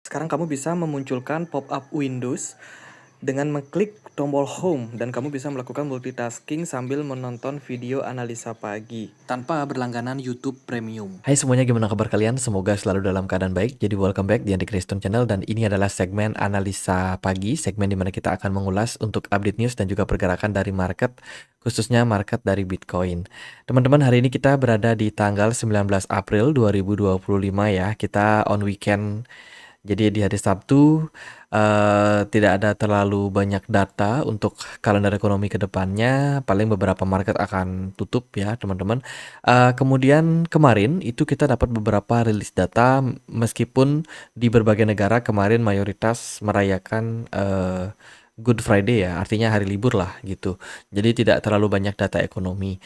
Sekarang kamu bisa memunculkan pop-up Windows dengan mengklik tombol Home dan kamu bisa melakukan multitasking sambil menonton video analisa pagi tanpa berlangganan YouTube Premium. Hai semuanya, gimana kabar kalian? Semoga selalu dalam keadaan baik. Jadi welcome back di Andy Kriston Channel dan ini adalah segmen analisa pagi, segmen dimana kita akan mengulas untuk update news dan juga pergerakan dari market, khususnya market dari Bitcoin. Teman-teman, hari ini kita berada di tanggal 19 April 2025 ya. Kita on weekend. Jadi di hari Sabtu tidak ada terlalu banyak data untuk kalender ekonomi ke depannya. Paling beberapa market akan tutup ya teman-teman. Kemudian kemarin itu kita dapat beberapa rilis data meskipun di berbagai negara kemarin mayoritas merayakan Good Friday ya, artinya hari libur lah gitu. Jadi tidak terlalu banyak data ekonomi.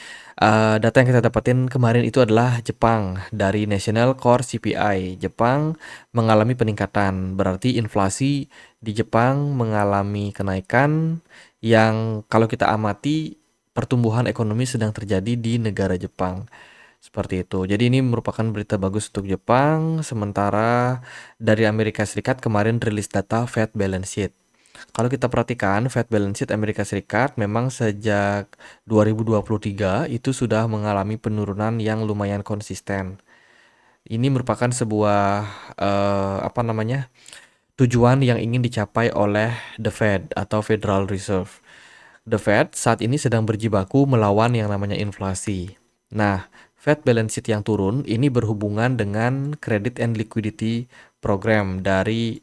Data yang kita dapatin kemarin itu adalah Jepang dari National Core CPI. Jepang mengalami peningkatan, berarti inflasi di Jepang mengalami kenaikan yang kalau kita amati pertumbuhan ekonomi sedang terjadi di negara Jepang. Seperti itu. Jadi ini merupakan berita bagus untuk Jepang, sementara dari Amerika Serikat kemarin rilis data Fed balance sheet. Kalau kita perhatikan Fed balance sheet Amerika Serikat memang sejak 2023 itu sudah mengalami penurunan yang lumayan konsisten. Ini merupakan sebuah tujuan yang ingin dicapai oleh the Fed atau Federal Reserve. The Fed saat ini sedang berjibaku melawan yang namanya inflasi. Nah, Fed balance sheet yang turun ini berhubungan dengan credit and liquidity program dari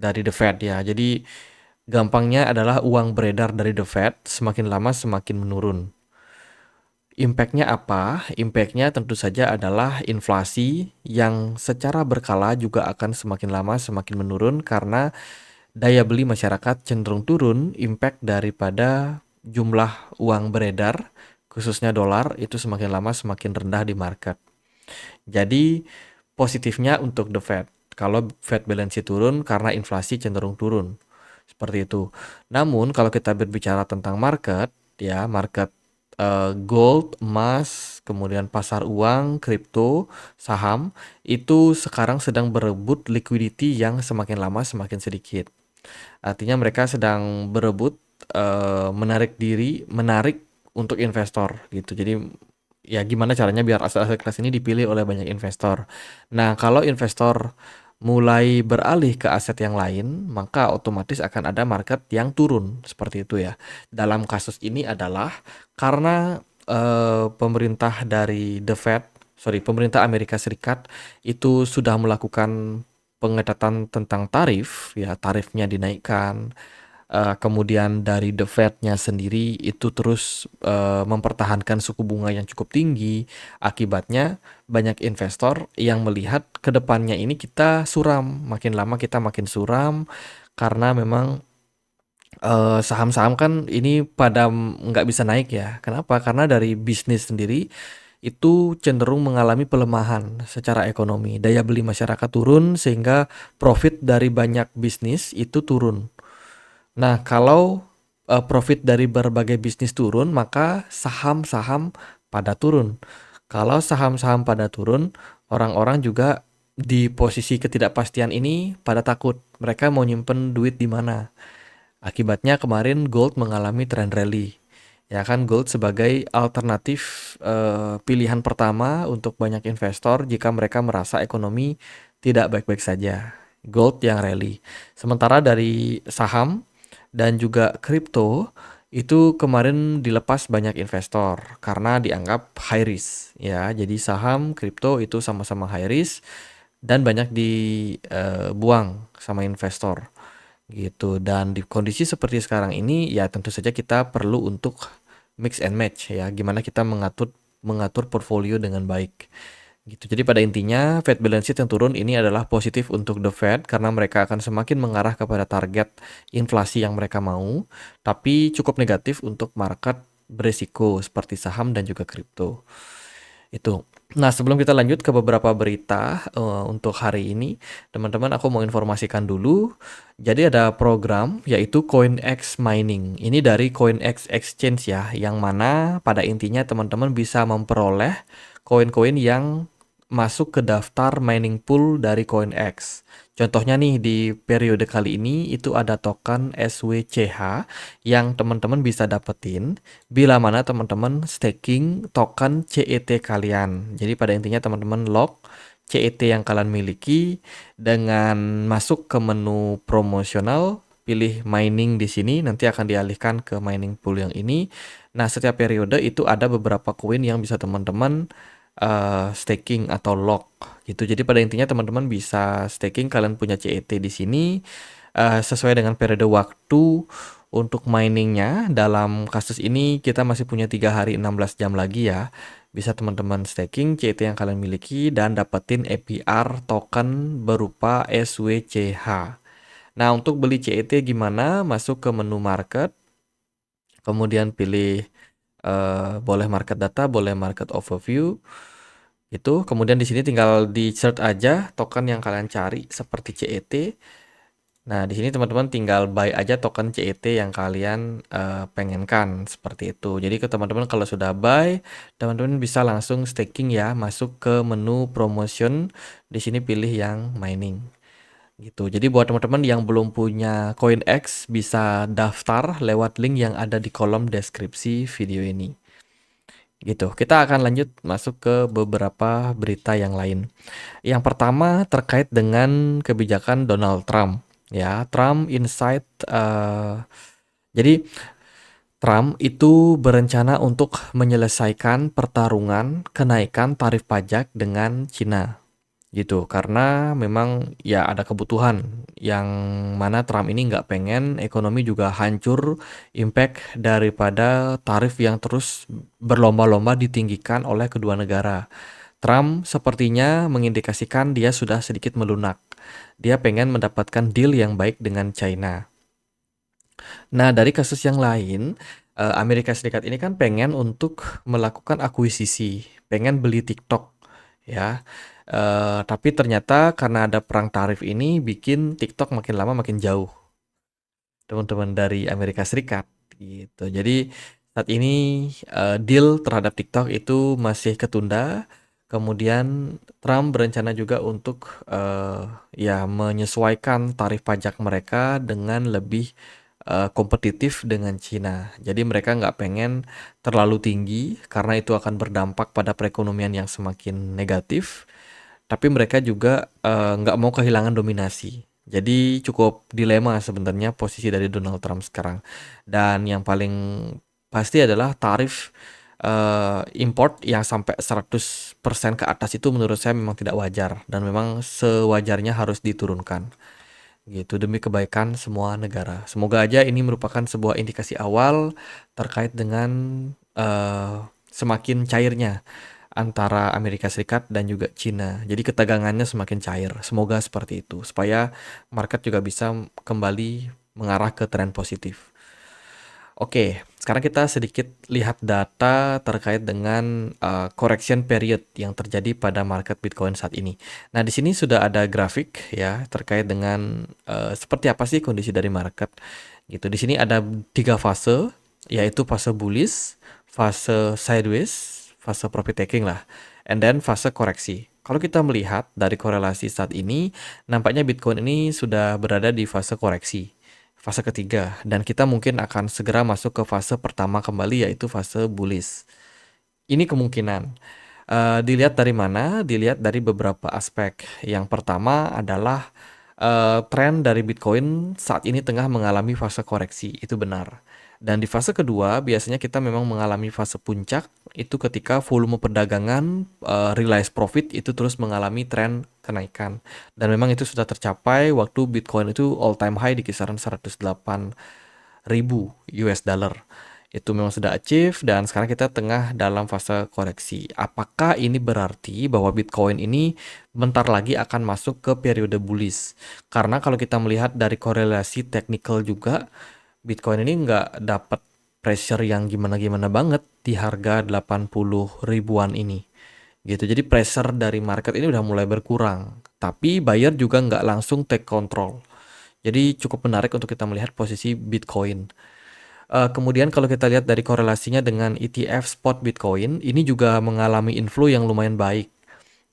the Fed ya. Jadi gampangnya adalah uang beredar dari the Fed semakin lama semakin menurun. Impactnya apa? Impactnya tentu saja adalah inflasi yang secara berkala juga akan semakin lama semakin menurun karena daya beli masyarakat cenderung turun. Impact daripada jumlah uang beredar, khususnya dolar, itu semakin lama semakin rendah di market. Jadi positifnya untuk the Fed, kalau Fed balance sheet turun karena inflasi cenderung turun. Seperti itu. Namun kalau kita berbicara tentang market, ya market gold, emas, kemudian pasar uang, kripto, saham, itu sekarang sedang berebut liquidity yang semakin lama semakin sedikit. Artinya mereka sedang berebut menarik untuk investor gitu. Jadi ya gimana caranya biar aset-aset kelas ini dipilih oleh banyak investor. Nah, kalau investor mulai beralih ke aset yang lain, maka otomatis akan ada market yang turun seperti itu ya. Dalam kasus ini adalah karena pemerintah dari pemerintah Amerika Serikat itu sudah melakukan pengetatan tentang tarif, ya tarifnya dinaikkan. Kemudian dari The Fed-nya sendiri itu terus mempertahankan suku bunga yang cukup tinggi. Akibatnya banyak investor yang melihat ke depannya ini kita suram, makin lama kita makin suram karena memang saham-saham kan ini pada nggak bisa naik ya. Kenapa? Karena dari bisnis sendiri itu cenderung mengalami pelemahan secara ekonomi. Daya beli masyarakat turun sehingga profit dari banyak bisnis itu turun. Nah, kalau profit dari berbagai bisnis turun, maka saham-saham pada turun. Kalau saham-saham pada turun, orang-orang juga di posisi ketidakpastian ini pada takut. Mereka mau nyimpen duit di mana. Akibatnya kemarin gold mengalami trend rally. Ya kan, gold sebagai alternatif pilihan pertama untuk banyak investor jika mereka merasa ekonomi tidak baik-baik saja. Gold yang rally. Sementara dari saham dan juga kripto itu kemarin dilepas banyak investor karena dianggap high risk ya. Jadi saham, kripto itu sama-sama high risk dan banyak dibuang sama investor gitu. Dan di kondisi seperti sekarang ini ya tentu saja kita perlu untuk mix and match ya. Gimana kita mengatur mengatur portfolio dengan baik gitu. Jadi pada intinya Fed balance sheet yang turun ini adalah positif untuk the Fed karena mereka akan semakin mengarah kepada target inflasi yang mereka mau, tapi cukup negatif untuk market beresiko seperti saham dan juga kripto. Itu. Nah, sebelum kita lanjut ke beberapa berita untuk hari ini, teman-teman aku mau informasikan dulu. Jadi ada program yaitu CoinEx Mining. Ini dari CoinEx Exchange ya, yang mana pada intinya teman-teman bisa memperoleh koin-koin yang masuk ke daftar mining pool dari CoinEx. Contohnya nih di periode kali ini itu ada token SWCH yang teman-teman bisa dapetin bila mana teman-teman staking token CET kalian. Jadi pada intinya teman-teman lock CET yang kalian miliki dengan masuk ke menu promosional, pilih mining di sini, nanti akan dialihkan ke mining pool yang ini. Nah, setiap periode itu ada beberapa koin yang bisa teman-teman staking atau lock gitu. Jadi pada intinya teman-teman bisa staking, kalian punya CET di sini sesuai dengan periode waktu untuk miningnya. Dalam kasus ini kita masih punya 3 hari 16 jam lagi ya. Bisa teman-teman staking CET yang kalian miliki dan dapetin APR token berupa SWCH. Nah, untuk beli CET gimana? Masuk ke menu market, kemudian pilih boleh market data, boleh market overview. Itu kemudian di sini tinggal di search aja token yang kalian cari seperti CET. Nah, di sini teman-teman tinggal buy aja token CET yang kalian pengenkan seperti itu. Jadi ke teman-teman kalau sudah buy, teman-teman bisa langsung staking ya, masuk ke menu promotion. Di sini pilih yang mining. Gitu. Jadi buat teman-teman yang belum punya CoinEx bisa daftar lewat link yang ada di kolom deskripsi video ini. Gitu. Kita akan lanjut masuk ke beberapa berita yang lain. Yang pertama terkait dengan kebijakan Donald Trump. Ya, Trump Insight. Jadi Trump itu berencana untuk menyelesaikan pertarungan kenaikan tarif pajak dengan Cina. Gitu, karena memang ya ada kebutuhan yang mana Trump ini nggak pengen ekonomi juga hancur impact daripada tarif yang terus berlomba-lomba ditinggikan oleh kedua negara. Trump sepertinya mengindikasikan dia sudah sedikit melunak. Dia pengen mendapatkan deal yang baik dengan China. Nah, dari kasus yang lain, Amerika Serikat ini kan pengen untuk melakukan akuisisi, pengen beli TikTok, ya. Tapi ternyata karena ada perang tarif ini bikin TikTok makin lama makin jauh, teman-teman dari Amerika Serikat, gitu. Jadi saat ini deal terhadap TikTok itu masih ketunda. Kemudian Trump berencana juga untuk ya menyesuaikan tarif pajak mereka dengan lebih kompetitif dengan Cina. Jadi mereka nggak pengen terlalu tinggi karena itu akan berdampak pada perekonomian yang semakin negatif. Tapi mereka juga nggak mau kehilangan dominasi. Jadi cukup dilema sebenarnya posisi dari Donald Trump sekarang. Dan yang paling pasti adalah tarif import yang sampai 100% ke atas itu menurut saya memang tidak wajar. Dan memang sewajarnya harus diturunkan. Gitu demi kebaikan semua negara. Semoga aja ini merupakan sebuah indikasi awal terkait dengan semakin cairnya antara Amerika Serikat dan juga Cina. Jadi ketegangannya semakin cair. Semoga seperti itu supaya market juga bisa kembali mengarah ke tren positif. Oke, sekarang kita sedikit lihat data terkait dengan correction period yang terjadi pada market Bitcoin saat ini. Nah, di sini sudah ada grafik ya terkait dengan seperti apa sih kondisi dari market. Gitu. Di sini ada 3 fase, yaitu fase bullish, fase sideways, fase profit taking lah, and then fase koreksi. Kalau kita melihat dari korelasi saat ini, nampaknya Bitcoin ini sudah berada di fase koreksi. Fase ketiga, dan kita mungkin akan segera masuk ke fase pertama kembali yaitu fase bullish. Ini kemungkinan. Dilihat dari mana? Dilihat dari beberapa aspek. Yang pertama adalah tren dari Bitcoin saat ini tengah mengalami fase koreksi, itu benar. Dan di fase kedua biasanya kita memang mengalami fase puncak, itu ketika volume perdagangan realized profit itu terus mengalami tren kenaikan. Dan memang itu sudah tercapai waktu Bitcoin itu all time high di kisaran 108.000 US dollar. Itu memang sudah achieve dan sekarang kita tengah dalam fase koreksi. Apakah ini berarti bahwa Bitcoin ini bentar lagi akan masuk ke periode bullish? Karena kalau kita melihat dari korelasi teknikal juga, Bitcoin ini nggak dapat pressure yang gimana-gimana banget di harga 80 ribuan ini. Gitu. Jadi pressure dari market ini udah mulai berkurang. Tapi buyer juga nggak langsung take control. Jadi cukup menarik untuk kita melihat posisi Bitcoin. Kemudian kalau kita lihat dari korelasinya dengan ETF spot Bitcoin, ini juga mengalami inflow yang lumayan baik.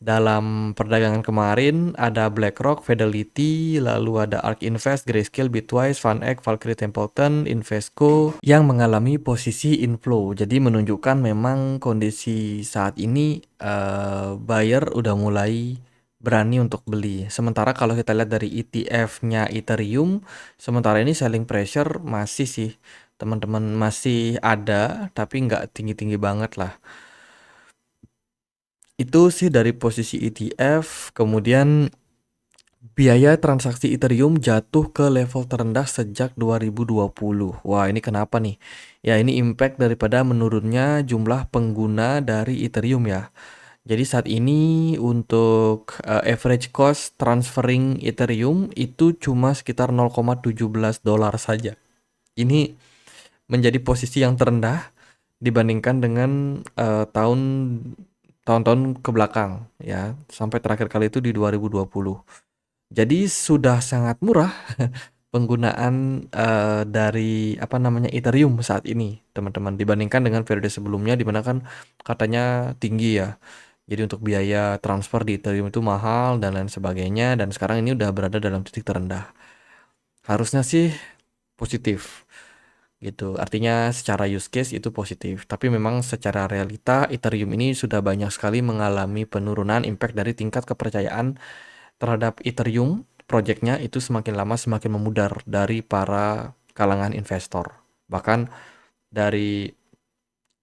Dalam perdagangan kemarin ada BlackRock, Fidelity, lalu ada ARK Invest, Grayscale, Bitwise, VanEck, Valkyrie Templeton, Invesco yang mengalami posisi inflow. Jadi menunjukkan memang kondisi saat ini buyer udah mulai berani untuk beli. Sementara kalau kita lihat dari ETF-nya Ethereum, sementara ini selling pressure masih sih teman-teman masih ada, tapi nggak tinggi-tinggi banget lah. Itu sih dari posisi ETF, kemudian biaya transaksi Ethereum jatuh ke level terendah sejak 2020. Wah, ini kenapa nih? Ya, ini impact daripada menurunnya jumlah pengguna dari Ethereum ya. Jadi saat ini untuk average cost transferring Ethereum itu cuma sekitar 0,17 dolar saja. Ini menjadi posisi yang terendah dibandingkan dengan tahun-tahun ke belakang ya, sampai terakhir kali itu di 2020. Jadi sudah sangat murah penggunaan dari apa namanya Ethereum saat ini, teman-teman, dibandingkan dengan periode sebelumnya di mana kan katanya tinggi ya. Jadi untuk biaya transfer di Ethereum itu mahal dan lain sebagainya, dan sekarang ini udah berada dalam titik terendah. Harusnya sih positif gitu. Artinya secara use case itu positif, tapi memang secara realita Ethereum ini sudah banyak sekali mengalami penurunan impact dari tingkat kepercayaan terhadap Ethereum projectnya itu semakin lama semakin memudar dari para kalangan investor. Bahkan dari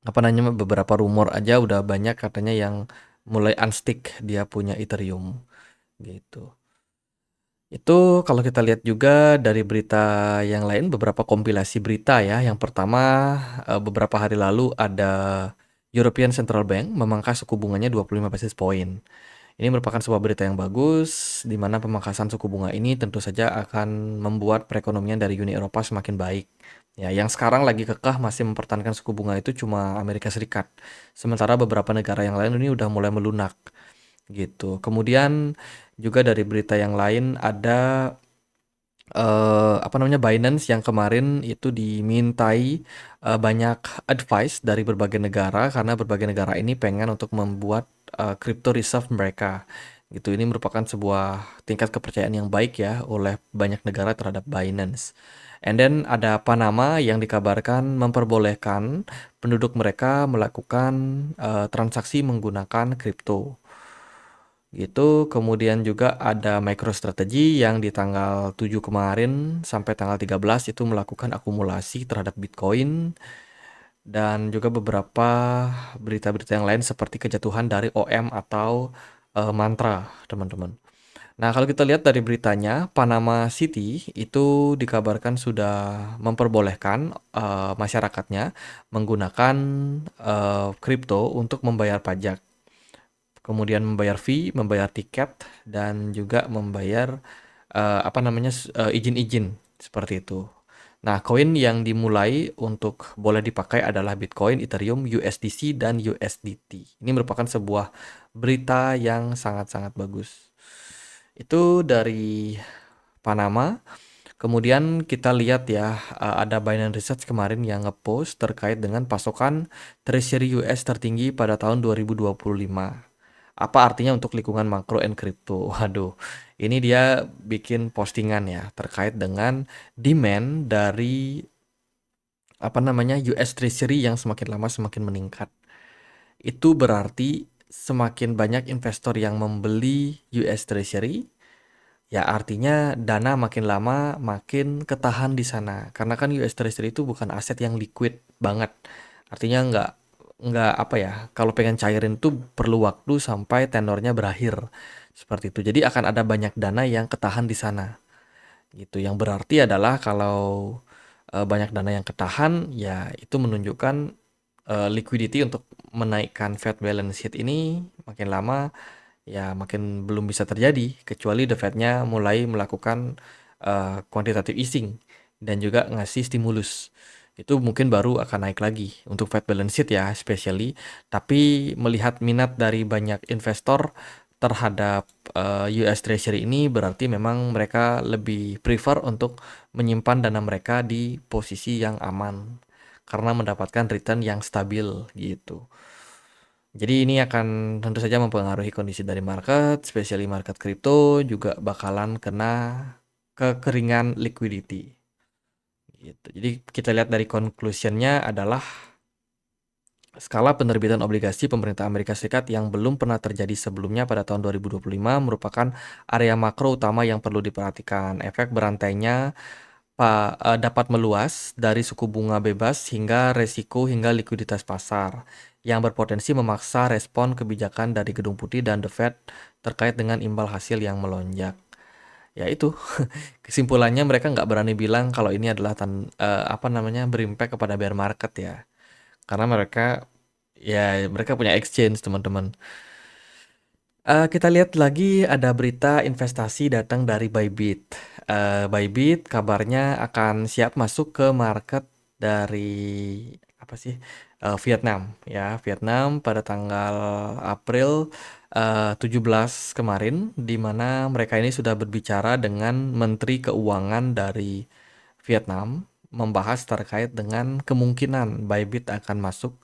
apa namanya beberapa rumor aja udah banyak katanya yang mulai unstick dia punya Ethereum gitu. Itu kalau kita lihat juga dari berita yang lain, beberapa kompilasi berita ya. Yang pertama, beberapa hari lalu ada European Central Bank memangkas suku bunganya 25 basis point. Ini merupakan sebuah berita yang bagus, di mana pemangkasan suku bunga ini tentu saja akan membuat perekonomian dari Uni Eropa semakin baik. Ya, yang sekarang lagi kekeh masih mempertahankan suku bunga itu cuma Amerika Serikat. Sementara beberapa negara yang lain ini udah mulai melunak gitu. Kemudian juga dari berita yang lain ada apa namanya Binance yang kemarin itu dimintai banyak advice dari berbagai negara karena berbagai negara ini pengen untuk membuat crypto reserve mereka gitu. Ini merupakan sebuah tingkat kepercayaan yang baik ya oleh banyak negara terhadap Binance. And then ada Panama yang dikabarkan memperbolehkan penduduk mereka melakukan transaksi menggunakan kripto gitu. Kemudian juga ada MicroStrategy yang di tanggal 7 kemarin sampai tanggal 13 itu melakukan akumulasi terhadap Bitcoin, dan juga beberapa berita-berita yang lain seperti kejatuhan dari OM atau Mantra, teman-teman. Nah, kalau kita lihat dari beritanya, Panama City itu dikabarkan sudah memperbolehkan masyarakatnya menggunakan kripto untuk membayar pajak, kemudian membayar fee, membayar tiket, dan juga membayar apa namanya izin-izin seperti itu. Nah, koin yang dimulai untuk boleh dipakai adalah Bitcoin, Ethereum, USDC, dan USDT. Ini merupakan sebuah berita yang sangat-sangat bagus. Itu dari Panama. Kemudian kita lihat ya, ada Binance Research kemarin yang ngepost terkait dengan pasokan Treasury US tertinggi pada tahun 2025. Apa artinya untuk lingkungan makro and crypto? Waduh, ini dia bikin postingan ya terkait dengan demand dari apa namanya US Treasury yang semakin lama semakin meningkat. Itu berarti semakin banyak investor yang membeli US Treasury, ya artinya dana makin lama makin ketahan di sana. Karena kan US Treasury itu bukan aset yang liquid banget. Artinya nggak apa ya, kalau pengen cairin tuh perlu waktu sampai tenornya berakhir. Seperti itu. Jadi akan ada banyak dana yang ketahan di sana. Gitu. Yang berarti adalah kalau banyak dana yang ketahan, ya itu menunjukkan liquidity untuk menaikkan Fed balance sheet ini makin lama ya makin belum bisa terjadi kecuali the Fed-nya mulai melakukan quantitative easing dan juga ngasih stimulus. Itu mungkin baru akan naik lagi untuk Fed balance sheet ya, especially. Tapi melihat minat dari banyak investor terhadap US Treasury ini berarti memang mereka lebih prefer untuk menyimpan dana mereka di posisi yang aman karena mendapatkan return yang stabil gitu. Jadi ini akan tentu saja mempengaruhi kondisi dari market, especially market kripto juga bakalan kena kekeringan liquidity gitu. Jadi kita lihat dari conclusion-nya adalah skala penerbitan obligasi pemerintah Amerika Serikat yang belum pernah terjadi sebelumnya pada tahun 2025 merupakan area makro utama yang perlu diperhatikan. Efek berantainya dapat meluas dari suku bunga bebas hingga resiko hingga likuiditas pasar yang berpotensi memaksa respon kebijakan dari Gedung Putih dan The Fed terkait dengan imbal hasil yang melonjak. Ya itu, kesimpulannya mereka nggak berani bilang kalau ini adalah berimpact kepada bear market ya. Karena mereka punya exchange teman-teman. Kita lihat lagi ada berita investasi datang dari Bybit. Bybit kabarnya akan siap masuk ke market dari apa sih? Vietnam ya. Vietnam pada tanggal April 17 kemarin di mana mereka ini sudah berbicara dengan Menteri Keuangan dari Vietnam membahas terkait dengan kemungkinan Bybit akan masuk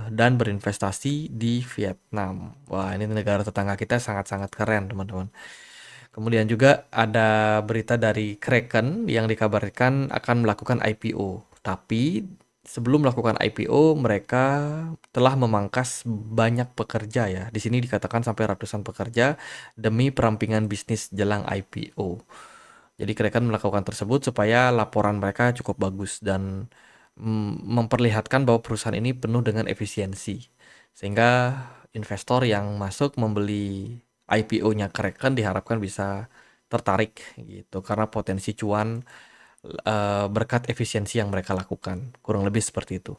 dan berinvestasi di Vietnam. Wah, ini negara tetangga kita sangat-sangat keren, teman-teman. Kemudian juga ada berita dari Kraken yang dikabarkan akan melakukan IPO. Tapi sebelum melakukan IPO, mereka telah memangkas banyak pekerja ya. Di sini dikatakan sampai ratusan pekerja demi perampingan bisnis jelang IPO. Jadi Kraken melakukan tersebut supaya laporan mereka cukup bagus dan memperlihatkan bahwa perusahaan ini penuh dengan efisiensi. Sehingga investor yang masuk membeli IPO-nya Kraken diharapkan bisa tertarik gitu karena potensi cuan berkat efisiensi yang mereka lakukan. Kurang lebih seperti itu.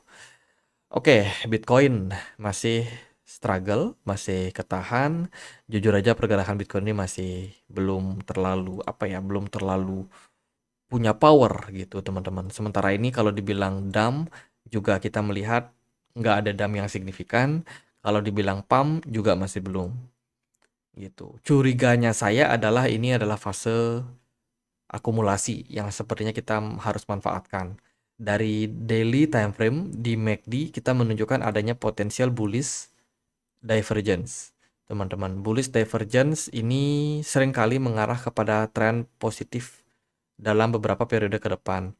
Oke, Bitcoin masih struggle, masih ketahan. Jujur aja pergerakan Bitcoin ini masih belum terlalu belum terlalu punya power gitu teman-teman. Sementara ini kalau dibilang dump juga kita melihat nggak ada dump yang signifikan. Kalau dibilang pump juga masih belum gitu. Curiganya saya adalah ini adalah fase akumulasi yang sepertinya kita harus manfaatkan. Dari daily time frame di MACD kita menunjukkan adanya potensial bullish divergence. Teman-teman, bullish divergence ini seringkali mengarah kepada tren positif dalam beberapa periode ke depan.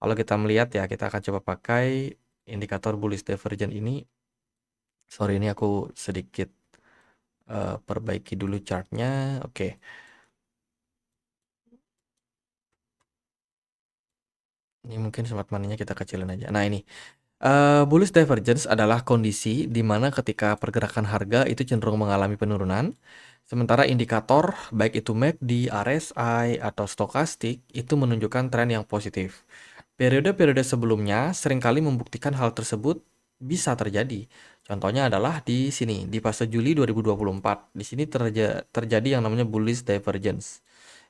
Kalau kita melihat ya, kita akan coba pakai indikator bullish divergence ini. Sorry, ini aku sedikit perbaiki dulu chartnya. Oke. Ini mungkin smart money-nya kita kecilin aja. Nah ini, bullish divergence adalah kondisi di mana ketika pergerakan harga itu cenderung mengalami penurunan, sementara indikator baik itu MACD, RSI, atau stokastik itu menunjukkan tren yang positif. Periode-periode sebelumnya seringkali membuktikan hal tersebut bisa terjadi. Contohnya adalah di sini, di fase Juli 2024. Di sini terjadi yang namanya bullish divergence.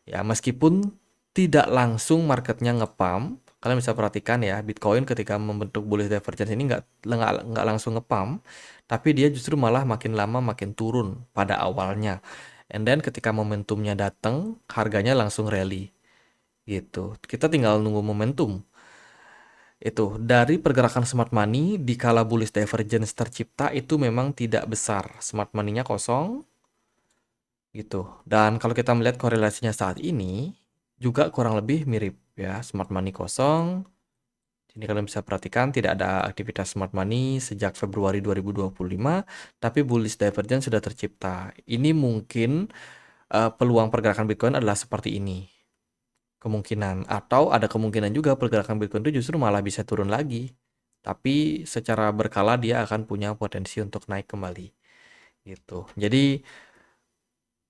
Ya, meskipun tidak langsung marketnya ngepump, kalian bisa perhatikan ya, Bitcoin ketika membentuk bullish divergence ini nggak langsung ngepump, tapi dia justru malah makin lama makin turun pada awalnya. And then ketika momentumnya datang, harganya langsung rally gitu. Kita tinggal nunggu momentum. Itu dari pergerakan smart money di kala bullish divergence tercipta itu memang tidak besar. Smart money-nya kosong gitu. Dan kalau kita melihat korelasinya saat ini juga kurang lebih mirip ya. Smart money kosong. Ini kalian bisa perhatikan tidak ada aktivitas smart money sejak Februari 2025, tapi bullish divergence sudah tercipta. Ini mungkin peluang pergerakan Bitcoin adalah seperti ini. Kemungkinan atau ada kemungkinan juga pergerakan Bitcoin itu justru malah bisa turun lagi. Tapi secara berkala dia akan punya potensi untuk naik kembali gitu. Jadi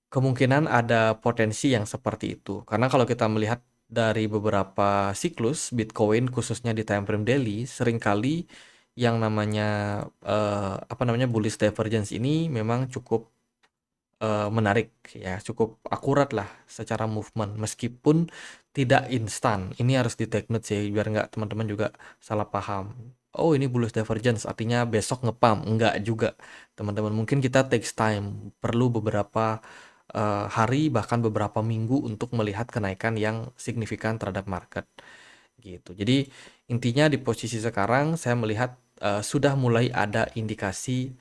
kemungkinan ada potensi yang seperti itu. Karena kalau kita melihat dari beberapa siklus Bitcoin khususnya di time frame daily seringkali yang namanya bullish divergence ini memang cukup menarik ya, cukup akurat lah secara movement meskipun tidak instan. Ini harus di take note sih biar nggak teman-teman juga salah paham. Oh ini bullish divergence artinya besok ngepump. Enggak juga teman-teman. Mungkin kita takes time, perlu beberapa hari bahkan beberapa minggu untuk melihat kenaikan yang signifikan terhadap market gitu. Jadi intinya di posisi sekarang saya melihat sudah mulai ada indikasi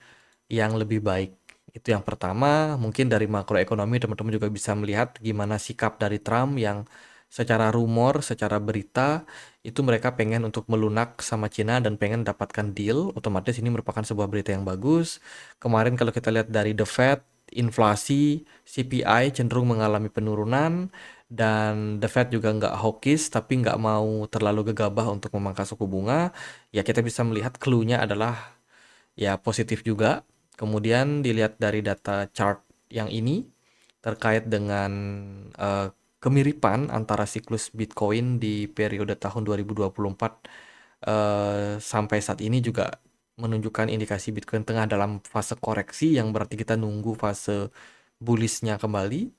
yang lebih baik. Itu yang pertama, mungkin dari makroekonomi teman-teman juga bisa melihat gimana sikap dari Trump yang secara rumor, secara berita, itu mereka pengen untuk melunak sama Cina dan pengen dapatkan deal, otomatis ini merupakan sebuah berita yang bagus. Kemarin kalau kita lihat dari The Fed, inflasi, CPI cenderung mengalami penurunan, dan The Fed juga nggak hawkish, tapi nggak mau terlalu gegabah untuk memangkas suku bunga. Ya kita bisa melihat clue-nya adalah ya positif juga. Kemudian dilihat dari data chart yang ini terkait dengan eh, kemiripan antara siklus Bitcoin di periode tahun 2024 sampai saat ini juga menunjukkan indikasi Bitcoin tengah dalam fase koreksi, yang berarti kita nunggu fase bullishnya kembali.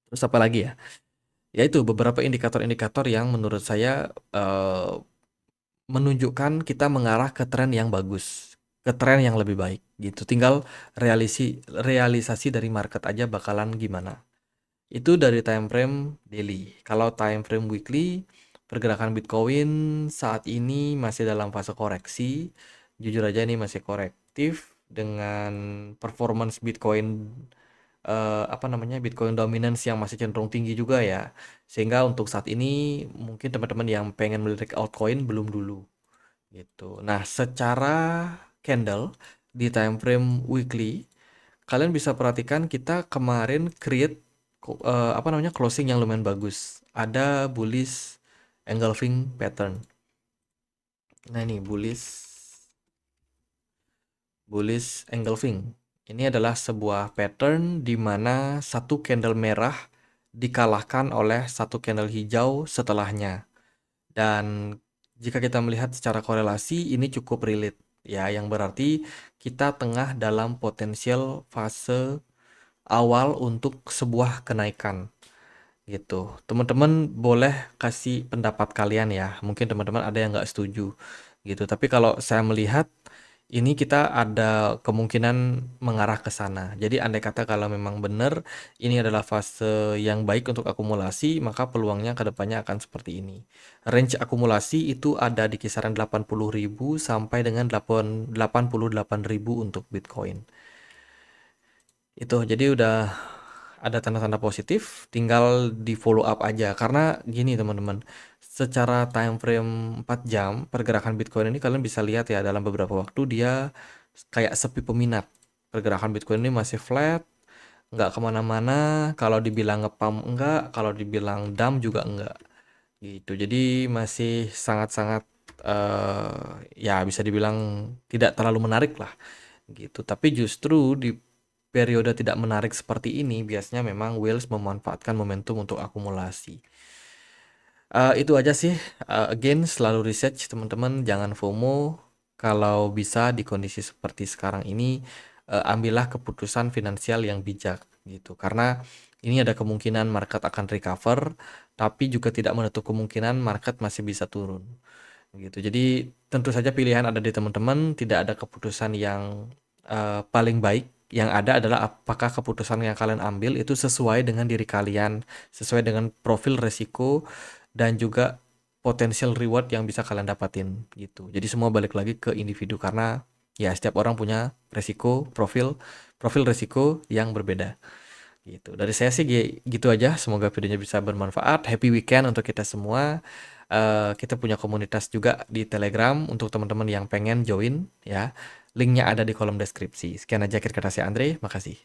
Terus apa lagi ya? Yaitu beberapa indikator-indikator yang menurut saya menunjukkan kita mengarah ke tren yang bagus, ke tren yang lebih baik gitu. Tinggal realisasi dari market aja bakalan gimana. Itu dari time frame daily. Kalau time frame weekly, pergerakan Bitcoin saat ini masih dalam fase koreksi. Jujur aja ini masih korektif dengan performance Bitcoin apa namanya, Bitcoin dominance yang masih cenderung tinggi juga ya. Sehingga untuk saat ini mungkin teman-teman yang pengen melirik altcoin belum dulu gitu. Nah, secara candle di time frame weekly, kalian bisa perhatikan kita kemarin create apa namanya, closing yang lumayan bagus. Ada bullish engulfing pattern. Nah, ini bullish engulfing. Ini adalah sebuah pattern di mana satu candle merah dikalahkan oleh satu candle hijau setelahnya. Dan jika kita melihat secara korelasi, ini cukup relate ya, yang berarti kita tengah dalam potensial fase awal untuk sebuah kenaikan gitu. Teman-teman boleh kasih pendapat kalian ya. Mungkin teman-teman ada yang nggak setuju gitu. Tapi kalau saya melihat ini kita ada kemungkinan mengarah ke sana. Jadi andai kata kalau memang benar ini adalah fase yang baik untuk akumulasi, maka peluangnya ke depannya akan seperti ini. Range akumulasi itu ada di kisaran 80.000 sampai dengan 88.000 untuk Bitcoin. Itu jadi udah ada tanda-tanda positif, tinggal di follow up aja. Karena gini teman-teman, secara time frame 4 jam pergerakan Bitcoin ini kalian bisa lihat ya, dalam beberapa waktu dia kayak sepi peminat. Pergerakan Bitcoin ini masih flat, nggak kemana-mana. Kalau dibilang ngepump enggak, kalau dibilang dump juga enggak gitu. Jadi masih sangat-sangat ya bisa dibilang tidak terlalu menarik lah gitu. Tapi justru di periode tidak menarik seperti ini biasanya memang whales memanfaatkan momentum untuk akumulasi. Itu aja sih. Again, selalu research teman-teman, jangan FOMO. Kalau bisa di kondisi seperti sekarang ini, ambillah keputusan finansial yang bijak gitu. Karena ini ada kemungkinan market akan recover, tapi juga tidak menutup kemungkinan market masih bisa turun gitu. Jadi tentu saja pilihan ada di teman-teman, tidak ada keputusan yang paling baik. Yang ada adalah apakah keputusan yang kalian ambil itu sesuai dengan diri kalian, sesuai dengan profil resiko dan juga potensial reward yang bisa kalian dapatin gitu. Jadi semua balik lagi ke individu karena ya setiap orang punya resiko, profil resiko yang berbeda gitu. Dari saya sih gitu aja. Semoga videonya bisa bermanfaat. Happy weekend untuk kita semua. Kita punya komunitas juga di Telegram untuk teman-teman yang pengen join ya. Linknya ada di kolom deskripsi. Sekian aja akhir kata saya Andre. Makasih.